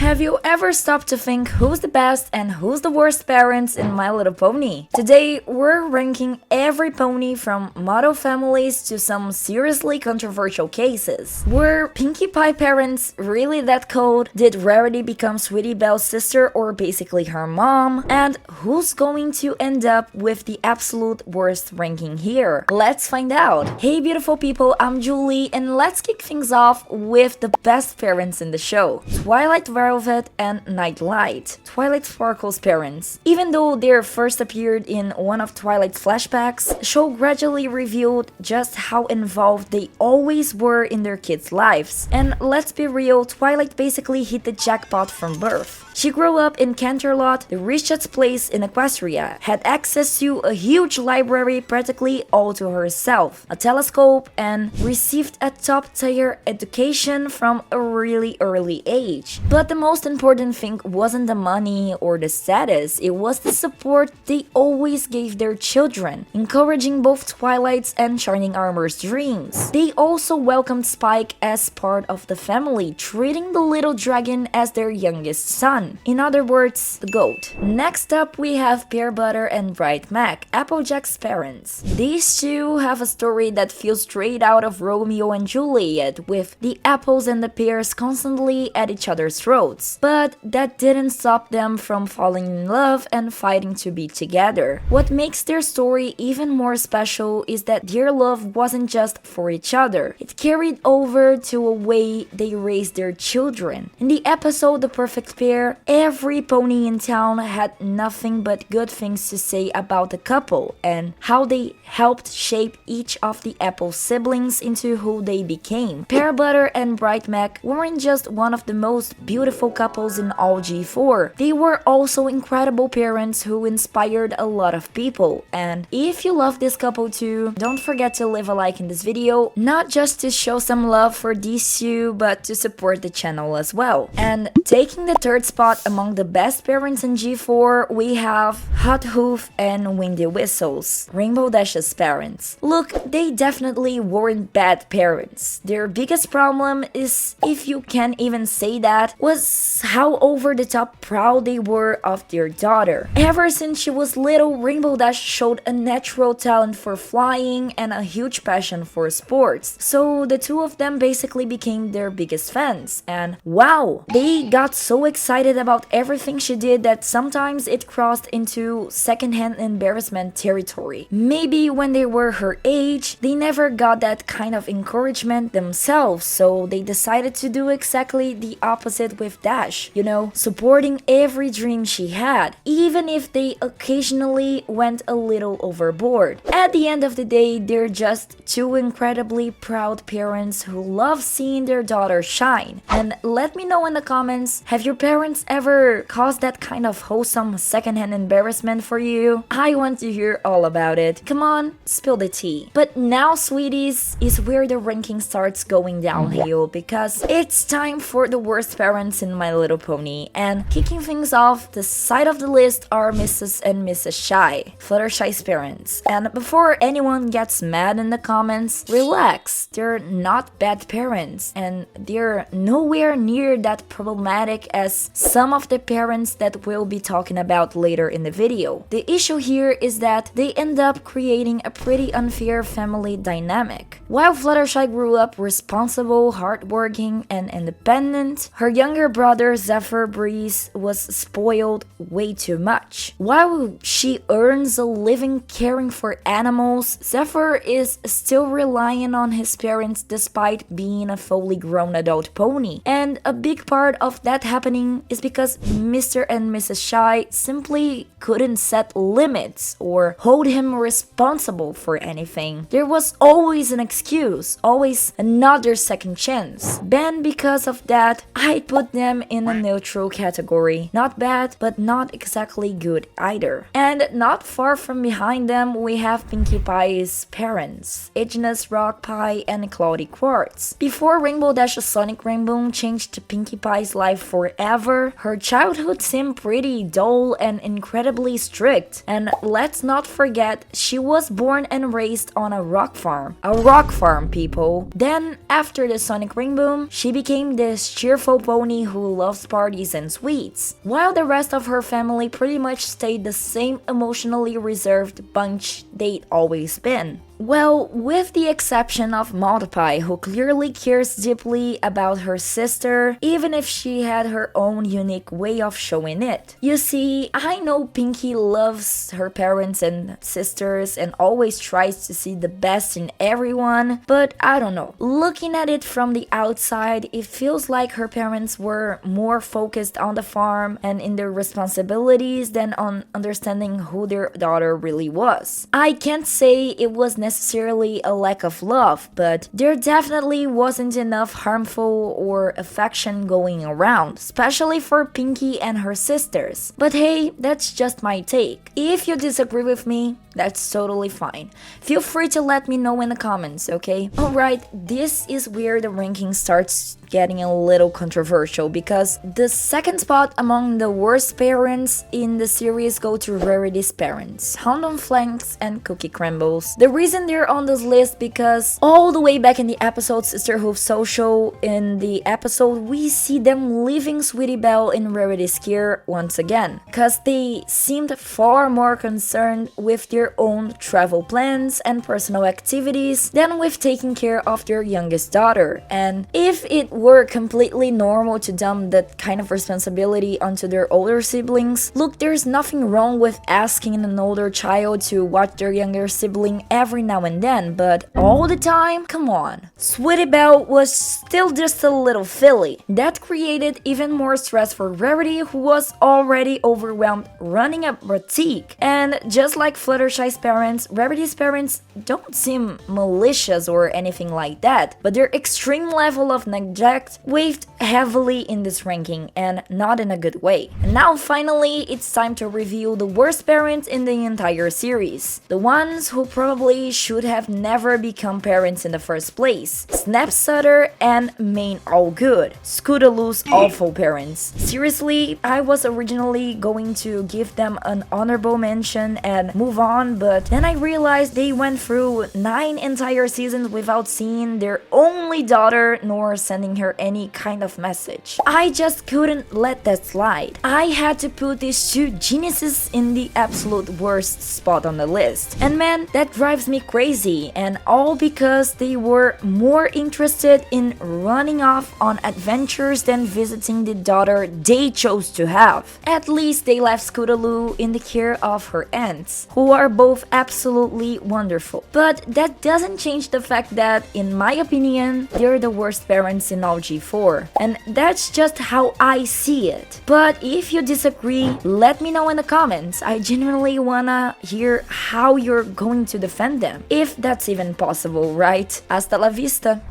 Have you ever stopped to think who's the best and who's the worst parents in My Little Pony? Today, we're ranking every pony from model families to some seriously controversial cases. Were Pinkie Pie parents really that cold? Did Rarity become Sweetie Belle's sister or basically her mom? And who's going to end up with the absolute worst ranking here? Let's find out. Hey beautiful people, I'm Julie and let's kick things off with the best parents in the show. Twilight Velvet and Nightlight, Twilight Sparkle's parents. Even though they first appeared in one of Twilight's flashbacks, the show gradually revealed just how involved they always were in their kids' lives. And let's be real, Twilight basically hit the jackpot from birth. She grew up in Canterlot, the richest place in Equestria, had access to a huge library practically all to herself, a telescope, and received a top-tier education from a really early age. But the most important thing wasn't the money or the status, it was the support they always gave their children, encouraging both Twilight's and Shining Armor's dreams. They also welcomed Spike as part of the family, treating the little dragon as their youngest son. In other words, the GOAT. Next up, we have Pear Butter and Bright Mac, Applejack's parents. These two have a story that feels straight out of Romeo and Juliet, with the apples and the pears constantly at each other's throats. But that didn't stop them from falling in love and fighting to be together. What makes their story even more special is that their love wasn't just for each other. It carried over to a way they raised their children. In the episode The Perfect Pair, every pony in town had nothing but good things to say about the couple and how they helped shape each of the Apple siblings into who they became. Pear Butter and Bright Mac weren't just one of the most beautiful couples in all G4. They were also incredible parents who inspired a lot of people. And if you love this couple too, don't forget to leave a like in this video, not just to show some love for these two, but to support the channel as well. And taking the third spot among the best parents in G4, we have Hot Hoof and Windy Whistles, Rainbow Dash's parents. Look, they definitely weren't bad parents. Their biggest problem is, if you can even say that, was how over the top proud they were of their daughter. Ever since she was little, Rainbow Dash showed a natural talent for flying and a huge passion for sports. So the two of them basically became their biggest fans. And wow, they got so excited about everything she did that sometimes it crossed into secondhand embarrassment territory. Maybe when they were her age, they never got that kind of encouragement themselves, so they decided to do exactly the opposite with Dash, you know, supporting every dream she had, even if they occasionally went a little overboard. At the end of the day, they're just two incredibly proud parents who love seeing their daughter shine. And let me know in the comments, have your parents ever caused that kind of wholesome secondhand embarrassment for you? I want to hear all about it. Come on, spill the tea. But now, sweeties, is where the ranking starts going downhill because it's time for the worst parents in My Little Pony. And kicking things off, the side of the list are Mrs. and Mrs. Shy, Fluttershy's parents. And before anyone gets mad in the comments, relax. They're not bad parents and they're nowhere near that problematic as some of the parents that we'll be talking about later in the video. The issue here is that they end up creating a pretty unfair family dynamic. While Fluttershy grew up responsible, hardworking, and independent, her younger brother Zephyr Breeze was spoiled way too much. While she earns a living caring for animals, Zephyr is still relying on his parents despite being a fully grown adult pony. And a big part of that happening is because Mr. and Mrs. Shy simply couldn't set limits or hold him responsible for anything. There was always an excuse, always another second chance. Then because of that, I put them in a neutral category. Not bad, but not exactly good either. And not far from behind them, we have Pinkie Pie's parents, Ignis Rock Pie and Cloudy Quartz. Before Rainbow Dash's Sonic Rainbow changed Pinkie Pie's life forever, her childhood seemed pretty dull and incredibly strict. And let's not forget, she was born and raised on a rock farm. A rock farm, people. Then, after the Sonic Rainbow, she became this cheerful pony who who loves parties and sweets, while the rest of her family pretty much stayed the same emotionally reserved bunch they'd always been. Well, with the exception of Pie, who clearly cares deeply about her sister, even if she had her own unique way of showing it. You see, I know Pinkie loves her parents and sisters and always tries to see the best in everyone, but I don't know. Looking at it from the outside, it feels like her parents were more focused on the farm and in their responsibilities than on understanding who their daughter really was. I can't say it was necessarily a lack of love, but there definitely wasn't enough harmful or affection going around, especially for Pinkie and her sisters. But hey, that's just my take. If you disagree with me, that's totally fine. Feel free to let me know in the comments, okay? Alright, this is where the ranking starts getting a little controversial because the second spot among the worst parents in the series go to Rarity's parents, Hound on Flanks and Cookie Crumbles. The reason they're on this list because all the way back in the episode Sisterhood Social, in the episode we see them leaving Sweetie Belle in Rarity's care once again, cause they seemed far more concerned with their own travel plans and personal activities than with taking care of their youngest daughter. And if it were completely normal to dump that kind of responsibility onto their older siblings, look, there's nothing wrong with asking an older child to watch their younger sibling every now and then, but all the time? Come on. Sweetie Belle was still just a little filly. That created even more stress for Rarity, who was already overwhelmed running a boutique. And just like Fluttershy's parents, Rarity's parents don't seem malicious or anything like that, but their extreme level of neglect weighed heavily in this ranking, and not in a good way. And now finally, it's time to review the worst parents in the entire series. The ones who probably should have never become parents in the first place. Snap Sutter and Main Allgood, Scootaloo's awful parents. Seriously, I was originally going to give them an honorable mention and move on, but then I realized they went through 9 entire seasons without seeing their only daughter nor sending her any kind of message. I just couldn't let that slide. I had to put these two geniuses in the absolute worst spot on the list. And man, that drives me crazy, and all because they were more interested in running off on adventures than visiting the daughter they chose to have. At least they left Scootaloo in the care of her aunts, who are both absolutely wonderful. But that doesn't change the fact that, in my opinion, they're the worst parents in all G4. And that's just how I see it. But if you disagree, let me know in the comments. I genuinely wanna hear how you're going to defend them. If that's even possible, right? Hasta la vista!